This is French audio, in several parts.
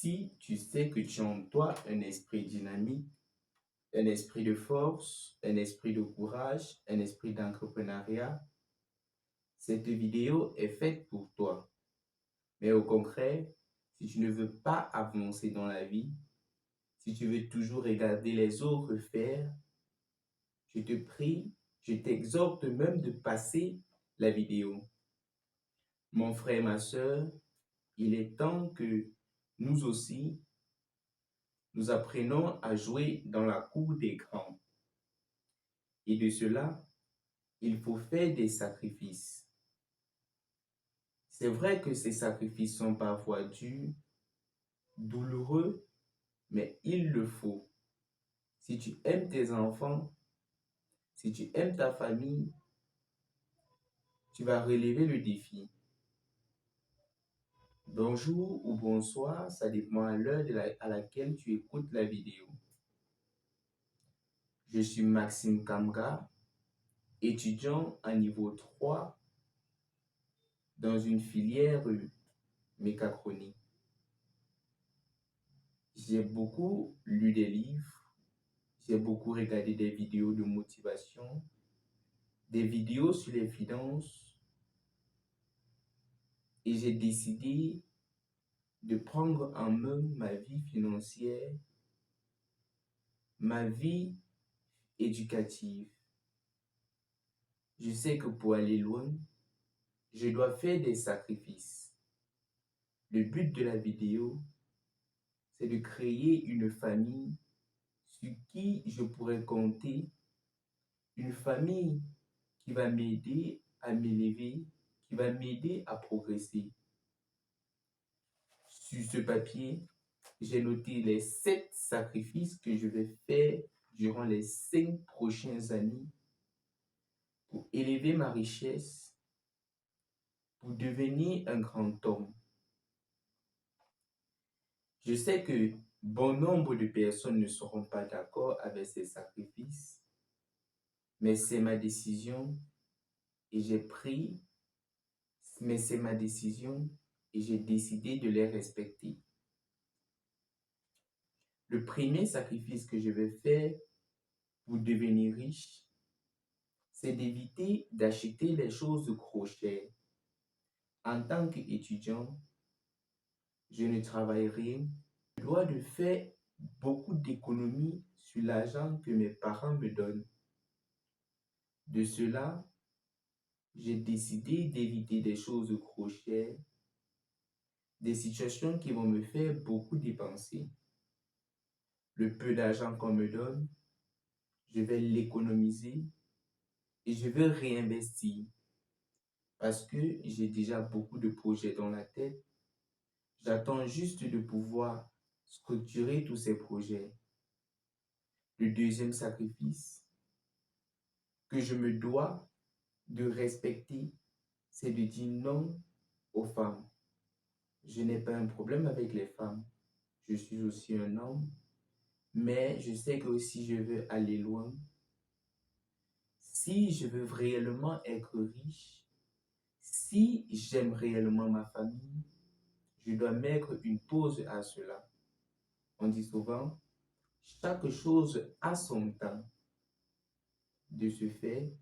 Si tu sais que tu as en toi un esprit dynamique, un esprit de force, un esprit de courage, un esprit d'entrepreneuriat, cette vidéo est faite pour toi. Mais au contraire, si tu ne veux pas avancer dans la vie, si tu veux toujours regarder les autres faire, je te prie, je t'exhorte même de passer la vidéo. Mon frère, ma soeur, il est temps que nous aussi, nous apprenons à jouer dans la cour des grands. Et de cela, il faut faire des sacrifices. C'est vrai que ces sacrifices sont parfois durs, douloureux, mais il le faut. Si tu aimes tes enfants, si tu aimes ta famille, tu vas relever le défi. Bonjour ou bonsoir, ça dépend à l'heure à laquelle tu écoutes la vidéo. Je suis Maxime Kamga, étudiant à niveau 3 dans une filière mécatronique. J'ai beaucoup lu des livres, j'ai beaucoup regardé des vidéos de motivation, des vidéos sur les finances et j'ai décidé de prendre en main ma vie financière, ma vie éducative. Je sais que pour aller loin, je dois faire des sacrifices. Le but de la vidéo, c'est de créer une famille sur qui je pourrais compter, une famille qui va m'aider à m'élever, qui va m'aider à progresser. Sur ce papier, j'ai noté les 7 sacrifices que je vais faire durant les 5 prochaines années pour élever ma richesse, pour devenir un grand homme. Je sais que bon nombre de personnes ne seront pas d'accord avec ces sacrifices, mais c'est ma décision et c'est ma décision et j'ai décidé de les respecter. Le premier sacrifice que je vais faire pour devenir riche, c'est d'éviter d'acheter les choses trop chères. En tant qu'étudiant, je ne travaillerai. Je dois de faire beaucoup d'économies sur l'argent que mes parents me donnent. De cela, j'ai décidé d'éviter des choses trop chères, des situations qui vont me faire beaucoup dépenser. Le peu d'argent qu'on me donne, je vais l'économiser et je vais réinvestir parce que j'ai déjà beaucoup de projets dans la tête. J'attends juste de pouvoir structurer tous ces projets. Le deuxième sacrifice que je me dois de respecter, c'est de dire non aux femmes. Je n'ai pas un problème avec les femmes. Je suis aussi un homme, mais je sais que si je veux aller loin, si je veux réellement être riche, si j'aime réellement ma famille, je dois mettre une pause à cela. On dit souvent, chaque chose a son temps. De ce fait,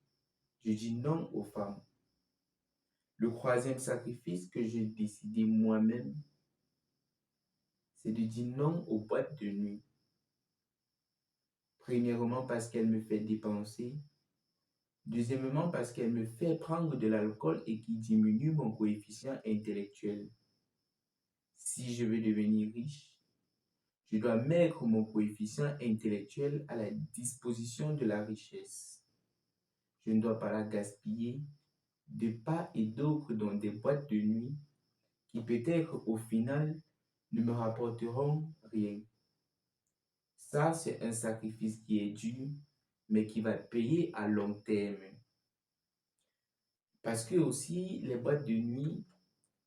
je dis non aux femmes. Le troisième sacrifice que j'ai décidé moi-même, c'est de dire non aux boîtes de nuit. Premièrement, parce qu'elle me fait dépenser. Deuxièmement, parce qu'elle me fait prendre de l'alcool et qui diminue mon coefficient intellectuel. Si je veux devenir riche, je dois mettre mon coefficient intellectuel à la disposition de la richesse. Je ne dois pas la gaspiller de part et d'autre dans des boîtes de nuit qui peut-être au final ne me rapporteront rien. Ça, c'est un sacrifice qui est dur, mais qui va payer à long terme. Parce que aussi, les boîtes de nuit,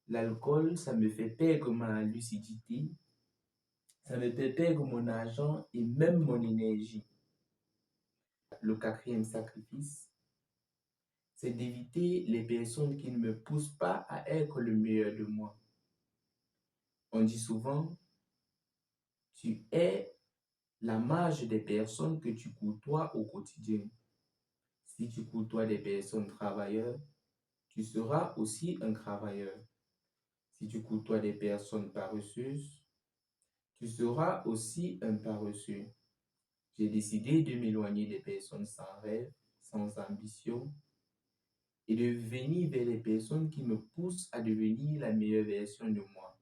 l'alcool, ça me fait perdre ma lucidité, ça me fait perdre mon argent et même mon énergie. Le quatrième sacrifice, c'est d'éviter les personnes qui ne me poussent pas à être le meilleur de moi. On dit souvent, Tu es la marge des personnes que tu côtoies au quotidien. Si tu côtoies des personnes travailleurs, tu seras aussi un travailleur. Si tu côtoies des personnes paresseuses, tu seras aussi un paresseux. J'ai décidé de m'éloigner des personnes sans rêve, sans ambition, et de venir vers les personnes qui me poussent à devenir la meilleure version de moi.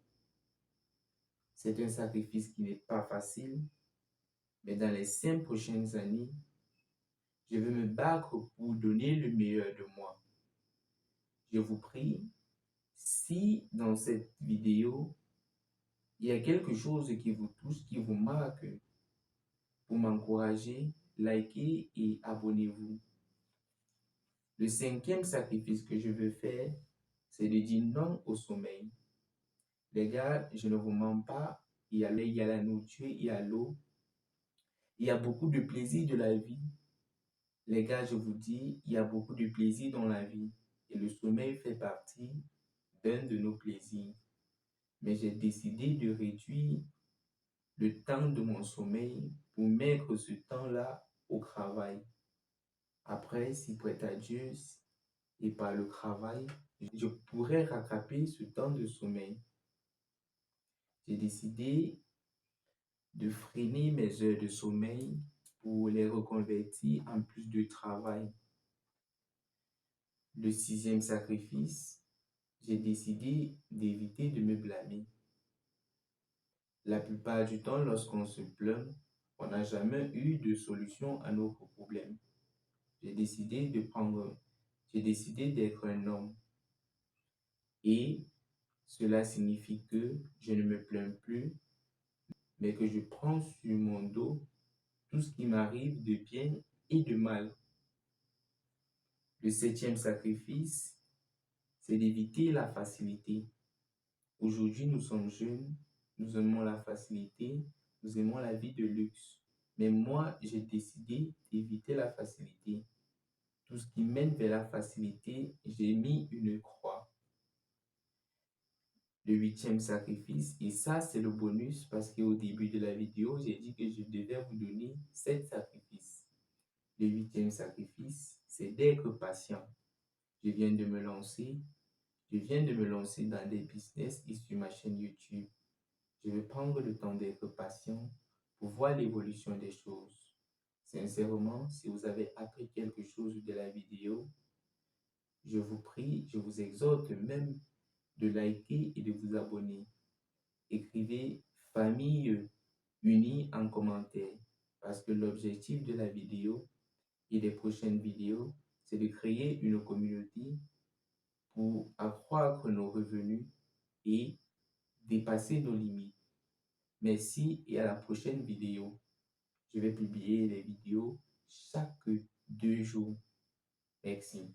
C'est un sacrifice qui n'est pas facile, mais dans les 5 prochaines années, je vais me battre pour donner le meilleur de moi. Je vous prie, si dans cette vidéo, il y a quelque chose qui vous touche, qui vous marque, pour m'encourager, likez et abonnez-vous. Le 5e sacrifice que je veux faire, c'est de dire non au sommeil. Les gars, je ne vous mens pas, il y a la nourriture, il y a l'eau, il y a beaucoup de plaisir de la vie. Les gars, je vous dis, il y a beaucoup de plaisir dans la vie et le sommeil fait partie d'un de nos plaisirs. Mais j'ai décidé de réduire le temps de mon sommeil pour mettre ce temps-là au travail. Après, si prête à Dieu et par le travail, je pourrais rattraper ce temps de sommeil. J'ai décidé de freiner mes heures de sommeil pour les reconvertir en plus de travail. Le 6e sacrifice, j'ai décidé d'éviter de me blâmer. La plupart du temps, lorsqu'on se plaint, on n'a jamais eu de solution à nos problèmes. J'ai décidé d'être un homme. Et cela signifie que je ne me plains plus, mais que je prends sur mon dos tout ce qui m'arrive de bien et de mal. Le 7e sacrifice, c'est d'éviter la facilité. Aujourd'hui, nous sommes jeunes, nous aimons la facilité, nous aimons la vie de luxe. Mais moi, j'ai décidé d'éviter la facilité. Tout ce qui mène vers la facilité, j'ai mis une croix. Le 8e sacrifice, et ça c'est le bonus parce qu'au début de la vidéo, j'ai dit que je devais vous donner 7 sacrifices. Le 8e sacrifice, c'est d'être patient. Je viens de me lancer dans des business et sur ma chaîne YouTube. Je vais prendre le temps d'être patient pour voir l'évolution des choses. Sincèrement, si vous avez appris quelque chose de la vidéo, je vous prie, je vous exhorte même de liker et de vous abonner. Écrivez famille unie en commentaire parce que l'objectif de la vidéo et des prochaines vidéos, c'est de créer une communauté pour accroître nos revenus et dépasser nos limites. Merci et à la prochaine vidéo. Je vais publier les vidéos chaque 2 jours. Merci.